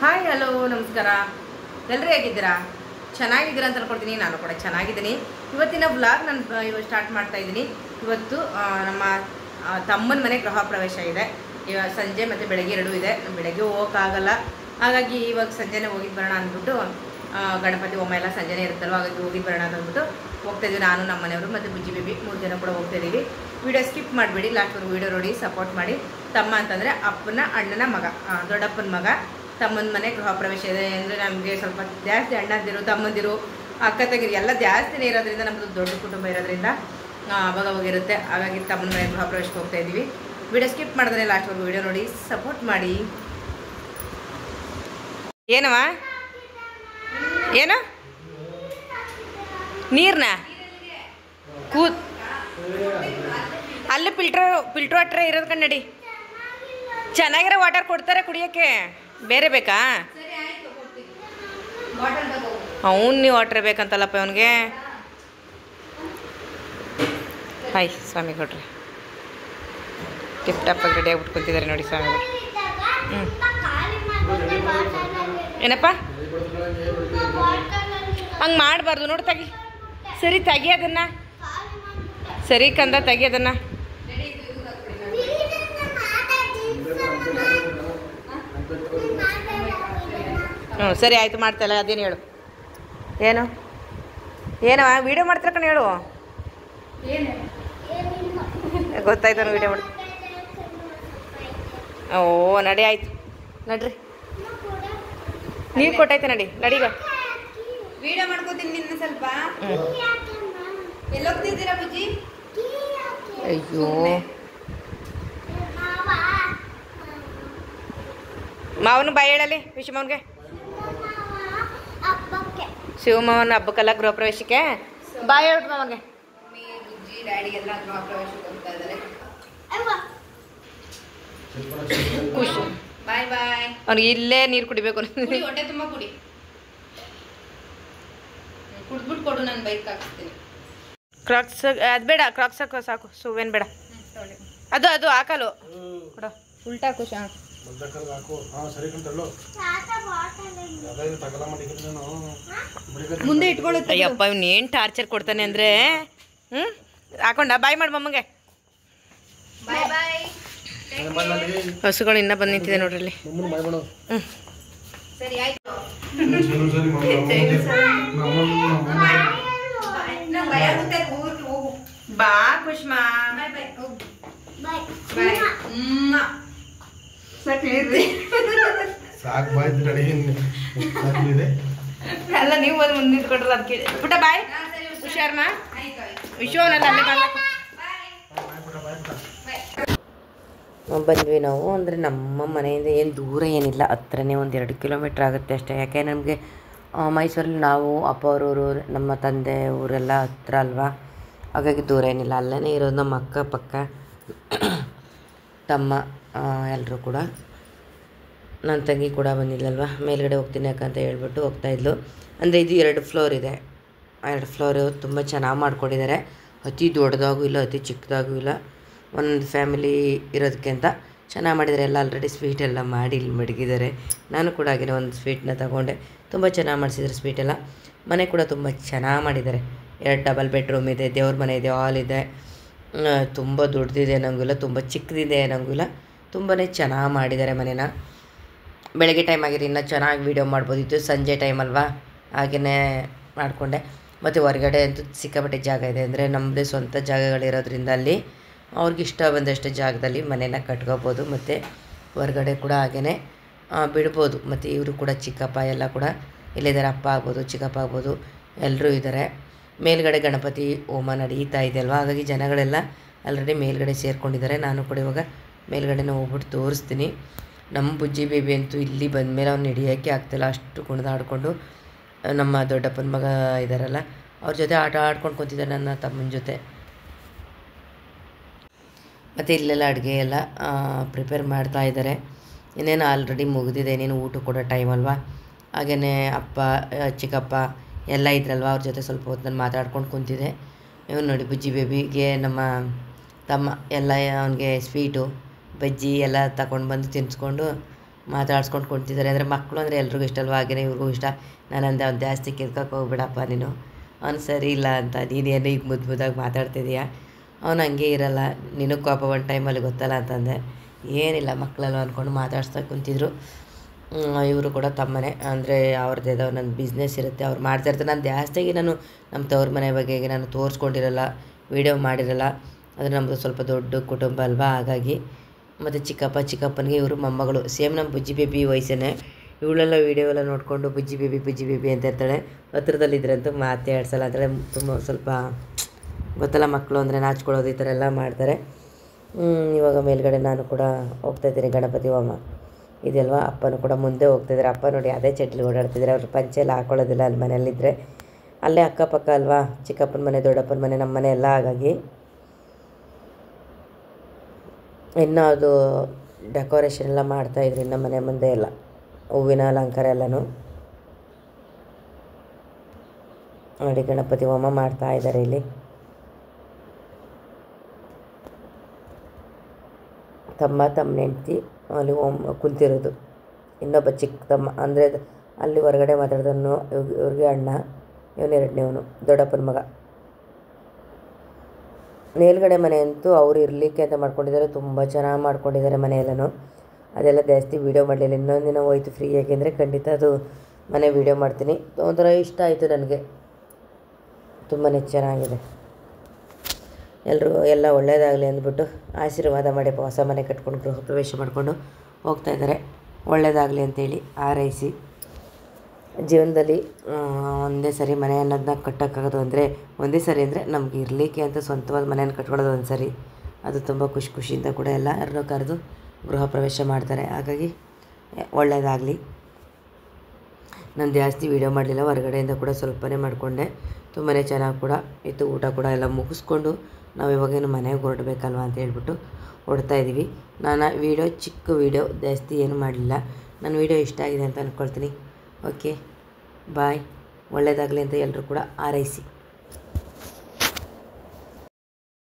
Hi hello ನಮಸ್ಕಾರ. ಎಲ್ಲರೂ ಹೇಗಿದ್ದೀರಾ? ಚೆನ್ನಾಗಿದ್ದೀರಾ ಅಂತ ಅನ್ಕೊಳ್ತೀನಿ. ನಾನು ಕೂಡ ಚೆನ್ನಾಗಿದ್ದೀನಿ. ಇವತ್ತಿನ ವ್ಲಾಗ್ ನಾನು ಇವತ್ತು ಸ್ಟಾರ್ಟ್ ಮಾಡ್ತಾ ಇದ್ದೀನಿ. ಇವತ್ತು ನಮ್ಮ ತಮ್ಮನ ಮನೆ ಗೃಹ ಪ್ರವೇಶ ಇದೆ. ಇವಾಗ ಸಂಜೆ ಮತ್ತು ಬೆಳಗ್ಗೆ ಎರಡೂ ಇದೆ. ಬೆಳಗ್ಗೆ ಹೋಗೋಕ್ಕಾಗಲ್ಲ, ಹಾಗಾಗಿ ಇವಾಗ ಸಂಜೆನೇ ಹೋಗಿದ್ದು ಬರೋಣ ಅಂದ್ಬಿಟ್ಟು, ಗಣಪತಿ ಹೋಮ ಎಲ್ಲ ಸಂಜೆನೇ ಇರುತ್ತಲ್ವ, ಹಾಗಾಗಿ ಹೋಗಿದ್ದು ಬರೋಣ ಅಂತ ಅಂದ್ಬಿಟ್ಟು ಹೋಗ್ತಾಯಿದ್ವಿ. ನಾನು ನಮ್ಮ ಮನೆಯವರು ಮತ್ತು ಬುಜ್ಜಿ ಬೇಬಿ 3 ಜನ ಕೂಡ ಹೋಗ್ತಾಯಿದ್ದೀವಿ. ವಿಡಿಯೋ ಸ್ಕಿಪ್ ಮಾಡಿಬಿಡಿ, ಲಾಸ್ಟ್ವರೆಗೂ ವಿಡಿಯೋ ನೋಡಿ ಸಪೋರ್ಟ್ ಮಾಡಿ. ತಮ್ಮ ಅಂತಂದರೆ ಅಪ್ಪನ ಅಣ್ಣನ ಮಗ, ದೊಡ್ಡಪ್ಪನ ಮಗ. ತಮ್ಮನ ಮನೆ ಗೃಹ ಪ್ರವೇಶ ಇದೆ ಅಂದರೆ ನಮಗೆ ಸ್ವಲ್ಪ ಜಾಸ್ತಿ ಅಣ್ಣಂದಿರು, ತಮ್ಮಂದಿರು, ಅಕ್ಕ ತಂಗಿರು ಎಲ್ಲ ಜಾಸ್ತಿನೇ ಇರೋದ್ರಿಂದ, ನಮ್ಮದು ದೊಡ್ಡ ಕುಟುಂಬ ಇರೋದ್ರಿಂದ ಅವಾಗ ಹೋಗಿರುತ್ತೆ. ಹಾಗಾಗಿ ತಮ್ಮನ ಮನೆ ಗೃಹ ಪ್ರವೇಶಕ್ಕೆ ಹೋಗ್ತಾ ಇದ್ದೀವಿ. ವಿಡಿಯೋ ಸ್ಕಿಪ್ ಮಾಡಿದ್ರೆ ಲಾಸ್ಟ್ವರೆಗೂ ವಿಡಿಯೋ ನೋಡಿ ಸಪೋರ್ಟ್ ಮಾಡಿ. ಏನವ ಏನು ನೀರನ್ನ ಕೂತ್ ಅಲ್ಲಿ ಫಿಲ್ಟ್ರ್ ವಾಟರ್ ಇರೋದು ಕಣ್ಣಡಿ. ಚೆನ್ನಾಗಿರೋ ವಾಟರ್ ಕೊಡ್ತಾರೆ ಕುಡಿಯೋಕ್ಕೆ, ಬೇರೆ ಬೇಕಾ? ಅವನು ವಾಟರ್ ಬೇಕಂತಲ್ಲಪ್ಪ ಅವನಿಗೆ. ಹಾಯ್ ಸ್ವಾಮಿ ಕೊಡ್ರಿ, ಟಿಪ್ ಟಾಪಾಗಿ ರೆಡಿ ಆಗ್ಬಿಟ್ಟು ಕುಂತಿದ್ದಾರೆ ನೋಡಿ ಸ್ವಾಮಿಗಳು. ಏನಪ್ಪ ಹಂಗೆ ಮಾಡಬಾರ್ದು ನೋಡಿ, ತೆಗಿ. ಸರಿ ತೆಗಿ ಅದನ್ನ, ಸರಿ ಕಂದ ತೆಗಿ ಅದನ್ನ. ಹ್ಞೂ ಸರಿ ಆಯಿತು, ಮಾಡ್ತಾಯಿಲ್ಲ. ಅದೇನು ಹೇಳು, ಏನು ಏನವ ವೀಡಿಯೋ ಮಾಡ್ತಾರೆ ಕಣ, ಹೇಳು. ಗೊತ್ತಾಯ್ತು ವೀಡಿಯೋ ಮಾಡಿ. ಓ ನಡಿ, ಆಯ್ತು ನಡ್ರಿ. ನೀರು ಕೊಟ್ಟೈತೆ ನಡಿ ನಡೀಗ. ವಿಡಿಯೋ ಮಾಡ್ಕೋತೀನಿ ನಿನ್ನ ಸ್ವಲ್ಪ. ಎಲ್ಲೋಗ್ತಿದ್ದೀರಾ ಬುಜ್ಜಿ? ಅಯ್ಯೋ ಮಾವನು ಬಾಯಿ ಹೇಳಲಿ ವಿಶ್ವಮ್ಮನಿಗೆ. ಶಿವಮೋಹನ್ ಹಬ್ಬಕ್ಕೆಲ್ಲ ಗೃಹ ಪ್ರವೇಶಕ್ಕೆ ಬಾಯ್ ಹೇಳ್ಬಿಟ್ಟು ಮಾವನಿಗೆ. ಬುಜ್ಜಿ ಡ್ಯಾಡಿ ಎಲ್ಲ ಗೃಹ ಪ್ರವೇಶಕ್ಕೆ ಹೋಗ್ತಾ ಇದ್ದಾರೆ. ಖುಷಿ. ಬಾಯ್ ಬಾಯ್. ಅವ್ನಿಗೆ ಇಲ್ಲೇ ನೀರು ಕುಡಿಬೇಕು. ಕುಡಿ, ಹೊಟ್ಟೆ ತುಂಬ ಕುಡಿ. ಕುಡ್ಬಿಟ್ಟು ಕೊಡು, ನಾನು ಬೈಕ್ ಹಾಕಿಸ್ತೀನಿ. ಕ್ರಾಕ್ಸ್ ಅದು ಬೇಡ, ಕ್ರಾಕ್ಸ್ ಹಾಕೋ ಸಾಕು, ಸುವೇನು ಬೇಡ. ಅದು ಅದು ಹಾಕಲು ಕೊಡ, ಉಲ್ಟಾ ಖುಷಿ. ಮುಂದೆ ಇಟ್ಕೊಳ್ಳುತ್ತೆ. ಅಯ್ಯಪ್ಪ ಇವ್ನು ಏನು ಟಾರ್ಚರ್ ಕೊಡ್ತಾನೆ ಅಂದರೆ. ಹಾಕೊಂಡ ಬಾಯ್ ಮಾಡಿ ಮಮ್ಮಗೆ. ಬಾಯ್ ಬಾಯ್. ಹಸುಗಳು ಇನ್ನೂ ಬಂದು ನಿಂತಿದೆ ನೋಡ್ರಿ ಅಲ್ಲಿ. ಸರಿ ಆಯ್ತು. ಬಾ ಕುಷ್ಮಾ. ಅಲ್ಲ ನೀವು ಬಂದು ಮುಂದೆ ನಿಂತ್ಕೊಟ್ರಲ್ಲ ಅದಕ್ಕೆ. ಪುಟ್ಟ ಬಾಯ್. ಹುಷಾರ್ಮ ವಿಶ್ವನಲ್ಲ ಅಲ್ಲೇ ಬರ್ಬೇಕು. ಬಂದ್ವಿ ನಾವು. ಅಂದರೆ ನಮ್ಮ ಮನೆಯಿಂದ ಏನು ದೂರ ಏನಿಲ್ಲ, ಹತ್ರನೇ 1-2 ಕಿಲೋಮೀಟ್ರ್ ಆಗುತ್ತೆ ಅಷ್ಟೇ. ಯಾಕೆ ನಮಗೆ ಮೈಸೂರಲ್ಲಿ ನಾವು ಅಪ್ಪ ಅವರೂರು, ನಮ್ಮ ತಂದೆ ಊರೆಲ್ಲ ಹತ್ರ ಅಲ್ವಾ, ಹಾಗಾಗಿ ದೂರ ಏನಿಲ್ಲ, ಅಲ್ಲೇ ಇರೋದು. ನಮ್ಮ ಅಕ್ಕಪಕ್ಕ ತಮ್ಮ ಎಲ್ಲರೂ ಕೂಡ. ನನ್ನ ತಂಗಿ ಕೂಡ ಬಂದಿಲ್ಲಲ್ವ, ಮೇಲ್ಗಡೆ ಹೋಗ್ತೀನಿ ಯಾಕಂತ ಹೇಳ್ಬಿಟ್ಟು ಹೋಗ್ತಾಯಿದ್ಲು. ಅಂದರೆ ಇದು 2 ಫ್ಲೋರ್ ಇದೆ. 2 ಫ್ಲೋರು ತುಂಬ ಚೆನ್ನಾಗಿ ಮಾಡ್ಕೊಂಡಿದ್ದಾರೆ. ಅತಿ ದೊಡ್ಡದಾಗೂ ಇಲ್ಲ, ಅತಿ ಚಿಕ್ಕದಾಗೂ ಇಲ್ಲ. ಒಂದು ಫ್ಯಾಮಿಲಿ ಇರೋದಕ್ಕೆ ಅಂತ ಚೆನ್ನಾಗಿ ಮಾಡಿದ್ದಾರೆ. ಎಲ್ಲ ಆಲ್ರೆಡಿ ಸ್ವೀಟ್ ಎಲ್ಲ ಮಾಡಿ ಇಲ್ಲಿ ಮಡಗಿದ್ದಾರೆ. ನಾನು ಕೂಡ ಹಾಗೆ ಒಂದು ಸ್ವೀಟ್ನ ತಗೊಂಡೆ. ತುಂಬ ಚೆನ್ನಾಗಿ ಮಾಡಿಸಿದ್ರು ಸ್ವೀಟೆಲ್ಲ. ಮನೆ ಕೂಡ ತುಂಬ ಚೆನ್ನಾಗಿ ಮಾಡಿದ್ದಾರೆ. 2 ಡಬಲ್ ಬೆಡ್ರೂಮ್ ಇದೆ, ದೇವ್ರ ಮನೆ ಇದೆ, ಹಾಲ್ ಇದೆ. ತುಂಬ ದೊಡ್ಡದಿದೆ ಅನ್ನೋಂಗಿಲ್ಲ, ತುಂಬ ಚಿಕ್ಕದಿದೆ ಅನ್ನೋಂಗಿಲ್ಲ, ತುಂಬಾ ಚೆನ್ನಾಗಿ ಮಾಡಿದ್ದಾರೆ ಮನೇನ. ಬೆಳಗ್ಗೆ ಟೈಮ್ ಆಗಿರಿ ಇನ್ನೂ ಚೆನ್ನಾಗಿ ವೀಡಿಯೋ ಮಾಡ್ಬೋದಿತ್ತು, ಸಂಜೆ ಟೈಮ್ ಅಲ್ವಾ, ಹಾಗೆಯೇ ಮಾಡಿಕೊಂಡೆ. ಮತ್ತು ಹೊರಗಡೆ ಅಂತೂ ಸಿಕ್ಕಾಪಟ್ಟೆ ಜಾಗ ಇದೆ. ಅಂದರೆ ನಮ್ಮದೇ ಸ್ವಂತ ಜಾಗಗಳಿರೋದ್ರಿಂದ ಅಲ್ಲಿ ಅವ್ರಿಗೆ ಇಷ್ಟ ಬಂದಷ್ಟು ಜಾಗದಲ್ಲಿ ಮನೇನ ಕಟ್ಕೋಬೋದು. ಮತ್ತು ಹೊರಗಡೆ ಕೂಡ ಹಾಗೆಯೇ ಬಿಡ್ಬೋದು. ಮತ್ತು ಇವರು ಕೂಡ ಚಿಕ್ಕಪ್ಪ ಎಲ್ಲ ಕೂಡ ಇಲ್ಲಿದ್ದಾರೆ. ಅಪ್ಪ ಆಗ್ಬೋದು, ಚಿಕ್ಕಪ್ಪ ಆಗ್ಬೋದು, ಎಲ್ಲರೂ ಇದ್ದಾರೆ. ಮೇಲ್ಗಡೆ ಗಣಪತಿ ಹೋಮ ನಡೀತಾ ಇದೆ ಅಲ್ವಾ, ಹಾಗಾಗಿ ಜನಗಳೆಲ್ಲ ಆಲ್ರೆಡಿ ಮೇಲ್ಗಡೆ ಸೇರ್ಕೊಂಡಿದ್ದಾರೆ. ನಾನು ಕೂಡ ಇವಾಗ ಮೇಲ್ಗಡೆನೇ ಹೋಗ್ಬಿಟ್ಟು ತೋರಿಸ್ತೀನಿ. ನಮ್ಮ ಬುಜ್ಜಿ ಬೇಬಿ ಅಂತೂ ಇಲ್ಲಿ ಬಂದಮೇಲೆ ಅವ್ನು ಹಿಡಿಯೋಕ್ಕೆ ಆಗ್ತಿಲ್ಲ, ಅಷ್ಟು ಕುಣಿದಾಡಿಕೊಂಡು. ನಮ್ಮ ದೊಡ್ಡಪ್ಪನ ಮಗ ಇದ್ದಾರಲ್ಲ, ಅವ್ರ ಜೊತೆ ಆಟ ಆಡ್ಕೊಂಡು ಕೂತಿದ್ದಾರೆ ನನ್ನ ತಮ್ಮನ ಜೊತೆ. ಮತ್ತು ಇಲ್ಲೆಲ್ಲ ಅಡುಗೆ ಎಲ್ಲ ಪ್ರಿಪೇರ್ ಮಾಡ್ತಾ ಇದ್ದಾರೆ. ಇನ್ನೇನು ಆಲ್ರೆಡಿ ಮುಗಿದಿದೆ, ಇನ್ನೇನು ಊಟ ಕೊಡೋ ಟೈಮ್ ಅಲ್ವಾ. ಹಾಗೆಯೇ ಅಪ್ಪ ಚಿಕ್ಕಪ್ಪ ಎಲ್ಲ ಇದ್ರಲ್ವ, ಅವ್ರ ಜೊತೆ ಸ್ವಲ್ಪ ಹೊತ್ತು ನಾನು ಮಾತಾಡ್ಕೊಂಡು ಕುಂತಿದ್ದೆ. ಇವನು ನೋಡಿ ಬುಜ್ಜಿ ಬೇಬಿಗೆ ನಮ್ಮ ತಮ್ಮ ಎಲ್ಲ ಅವನಿಗೆ ಸ್ವೀಟು ಬಜ್ಜಿ ಎಲ್ಲ ತಗೊಂಡು ಬಂದು ತಿನ್ನಿಸ್ಕೊಂಡು ಮಾತಾಡ್ಸ್ಕೊಂಡು ಕುಂತಿದ್ದಾರೆ. ಅಂದರೆ ಮಕ್ಕಳು ಅಂದರೆ ಎಲ್ರಿಗೂ ಇಷ್ಟ ಅಲ್ವಾ, ಹಾಗೆಯೇ ಇವ್ರಿಗೂ ಇಷ್ಟ. ನಾನಂದೆ ಅವ್ನು ಜಾಸ್ತಿ ಕಿರ್ಕಕ್ಕೆ ಹೋಗ್ಬಿಡಪ್ಪ ನೀನು, ಅವ್ನು ಸರಿ ಇಲ್ಲ ಅಂತ, ನೀನೇನು ಈಗ ಮುದ್ದಾಗಿ ಮಾತಾಡ್ತಿದ್ದೀಯ, ಅವನು ಹಂಗೆ ಇರಲ್ಲ, ನಿನಗೆ ಕೋಪ ಒಂದು ಟೈಮಲ್ಲಿ ಗೊತ್ತಲ್ಲ ಅಂತಂದೆ. ಏನಿಲ್ಲ ಮಕ್ಕಳಲ್ಲ ಅಂದ್ಕೊಂಡು ಮಾತಾಡ್ಸ್ತಾ ಕುಂತಿದ್ರು. ಇವರು ಕೂಡ ತಮ್ಮನೆ, ಅಂದರೆ ಅವ್ರದ್ದೇದೋ ನನ್ನ ಬಿಸ್ನೆಸ್ ಇರುತ್ತೆ, ಅವ್ರು ಮಾಡ್ತಾಯಿರ್ತಾರೆ. ನಾನು ಜಾಸ್ತಿಯಾಗಿ ನಾನು ನಮ್ಮ ತವ್ರ ಮನೆ ಬಗ್ಗೆ ನಾನು ತೋರಿಸ್ಕೊಂಡಿರಲ್ಲ, ವೀಡಿಯೋ ಮಾಡಿರಲ್ಲ. ಅದು ನಮ್ಮದು ಸ್ವಲ್ಪ ದೊಡ್ಡ ಕುಟುಂಬ ಅಲ್ವಾ, ಹಾಗಾಗಿ. ಮತ್ತು ಚಿಕ್ಕಪ್ಪನಿಗೆ ಇವರು ಮೊಮ್ಮಗಳು, ಸೇಮ್ ನಮ್ಮ ಬುಜ್ಜಿ ಬೇಬಿ ವಯಸ್ಸೇ. ಇವಳೆಲ್ಲ ವೀಡಿಯೋ ಎಲ್ಲ ನೋಡಿಕೊಂಡು ಬುಜ್ಜಿ ಬೇಬಿ ಅಂತ ಇರ್ತಾಳೆ. ಹತ್ರದಲ್ಲಿದ್ದರಂತೂ ಮಾತೇ ಆಡ್ಸಲ್ಲ, ಅಂದರೆ ತುಂಬ ಸ್ವಲ್ಪ ಗೊತ್ತಲ್ಲ, ಮಕ್ಕಳು ಅಂದರೆ ನಾಚ್ಕೊಳ್ಳೋದು ಈ ಥರ ಎಲ್ಲ ಮಾಡ್ತಾರೆ. ಇವಾಗ ಮೇಲ್ಗಡೆ ನಾನು ಕೂಡ ಹೋಗ್ತಾಯಿದ್ದೀನಿ ಗಣಪತಿ ಹೋಮ ಇದೆಯಲ್ವ. ಅಪ್ಪನೂ ಕೂಡ ಮುಂದೆ ಹೋಗ್ತಾಯಿದ್ದಾರೆ. ಅಪ್ಪ ನೋಡಿ ಅದೇ ಚಟ್ಲಿ ಓಡಾಡ್ತಿದ್ದಾರೆ, ಅವ್ರ ಪಂಚೆ ಎಲ್ಲ ಹಾಕೊಳ್ಳೋದಿಲ್ಲ ಅಲ್ಲಿ ಮನೆಯಲ್ಲಿದ್ದರೆ. ಅಲ್ಲೇ ಅಕ್ಕಪಕ್ಕ ಅಲ್ವಾ, ಚಿಕ್ಕಪ್ಪನ ಮನೆ, ದೊಡ್ಡಪ್ಪನ ಮನೆ, ನಮ್ಮ ಮನೆ ಎಲ್ಲ. ಹಾಗಾಗಿ ಇನ್ನೂ ಅದು ಡೆಕೋರೇಷನ್ ಎಲ್ಲ ಮಾಡ್ತಾಯಿದ್ರು ಇನ್ನು ಮನೆ ಮುಂದೆ ಎಲ್ಲ, ಹೂವಿನ ಅಲಂಕಾರ ಎಲ್ಲನೂ ನೋಡಿ. ಗಣಪತಿ ಹೋಮ ಮಾಡ್ತಾ ಇದ್ದಾರೆ ಇಲ್ಲಿ. ತಮ್ಮ ಹೆಂಡ್ತಿ ಅಲ್ಲಿ ಕುಂತಿರೋದು, ಇನ್ನೊಬ್ಬ ಚಿಕ್ಕ ತಮ್ಮ, ಅಂದರೆ ಅಲ್ಲಿ ಹೊರಗಡೆ ಮಾತಾಡಿದವನು ಇವ್ರಿಗೆ ಅಣ್ಣ, ಇವನು ಎರಡನೇವನು ದೊಡ್ಡಪ್ಪನ ಮಗ. ಮೇಲ್ಗಡೆ ಮನೆ ಅಂತೂ ಅವ್ರು ಇರಲಿಕ್ಕೆ ಅಂತ ಮಾಡ್ಕೊಂಡಿದ್ದಾರೆ, ತುಂಬ ಚೆನ್ನಾಗಿ ಮಾಡ್ಕೊಂಡಿದ್ದಾರೆ ಮನೆಯೆಲ್ಲನೂ. ಅದೆಲ್ಲ ಜಾಸ್ತಿ ವೀಡಿಯೋ ಮಾಡಲಿಲ್ಲ, ಇನ್ನೊಂದು ದಿನ ಹೋಯ್ತು ಫ್ರೀ, ಯಾಕೆಂದರೆ ಖಂಡಿತ ಅದು ಮನೆ ವೀಡಿಯೋ ಮಾಡ್ತೀನಿ. ಒಂಥರ ಇಷ್ಟ ಆಯಿತು ನನಗೆ, ತುಂಬಾ ಚೆನ್ನಾಗಿದೆ. ಎಲ್ಲರೂ ಎಲ್ಲ ಒಳ್ಳೆಯದಾಗಲಿ ಅಂದ್ಬಿಟ್ಟು ಆಶೀರ್ವಾದ ಮಾಡಿ ಹೊಸ ಮನೆ ಕಟ್ಕೊಂಡು ಗೃಹ ಪ್ರವೇಶ ಮಾಡಿಕೊಂಡು ಹೋಗ್ತಾಯಿದ್ದಾರೆ. ಒಳ್ಳೆಯದಾಗಲಿ ಅಂತೇಳಿ ಹಾರೈಸಿ. ಜೀವನದಲ್ಲಿ ಒಂದೇ ಸರಿ ಮನೆ ಅನ್ನೋದನ್ನ ಕಟ್ಟೋಕ್ಕಾಗೋದು ಅಂದರೆ ಒಂದೇ ಸರಿ, ಅಂದರೆ ನಮ್ಗೆ ಇರಲಿಕ್ಕೆ ಅಂತ ಸ್ವಂತವಾದ ಮನೆಯನ್ನು ಕಟ್ಕೊಳ್ಳೋದು ಒಂದು ಸರಿ, ಅದು ತುಂಬ ಖುಷಿಯಿಂದ ಕೂಡ ಎಲ್ಲರನ್ನೂ ಕರೆದು ಗೃಹ ಪ್ರವೇಶ ಮಾಡ್ತಾರೆ. ಹಾಗಾಗಿ ಒಳ್ಳೆಯದಾಗಲಿ. ನಾನು ಜಾಸ್ತಿ ವೀಡಿಯೋ ಮಾಡಲಿಲ್ಲ, ಹೊರಗಡೆಯಿಂದ ಕೂಡ ಸ್ವಲ್ಪನೇ ಮಾಡಿಕೊಂಡೆ. ತುಂಬಾ ಚೆನ್ನಾಗಿ ಕೂಡ ಇತ್ತು. ಊಟ ಕೂಡ ಎಲ್ಲ ಮುಗಿಸ್ಕೊಂಡು ನಾವು ಇವಾಗೇನು ಮನೆಗೆ ಹೊರಡಬೇಕಲ್ವ ಅಂತ ಹೇಳ್ಬಿಟ್ಟು ಹೊರಡ್ತಾಯಿದ್ದೀವಿ. ನಾನು ಚಿಕ್ಕ ವೀಡಿಯೋ ಜಾಸ್ತಿ ಏನು ಮಾಡಲಿಲ್ಲ. ನನ್ನ ವೀಡಿಯೋ ಇಷ್ಟ ಆಗಿದೆ ಅಂತ ಅಂದ್ಕೊಳ್ತೀನಿ. Okay bye. ಒಳ್ಳೆಯದಾಗಲಿ ಅಂತ ಎಲ್ಲರೂ ಕೂಡ ಹಾರೈಸಿ.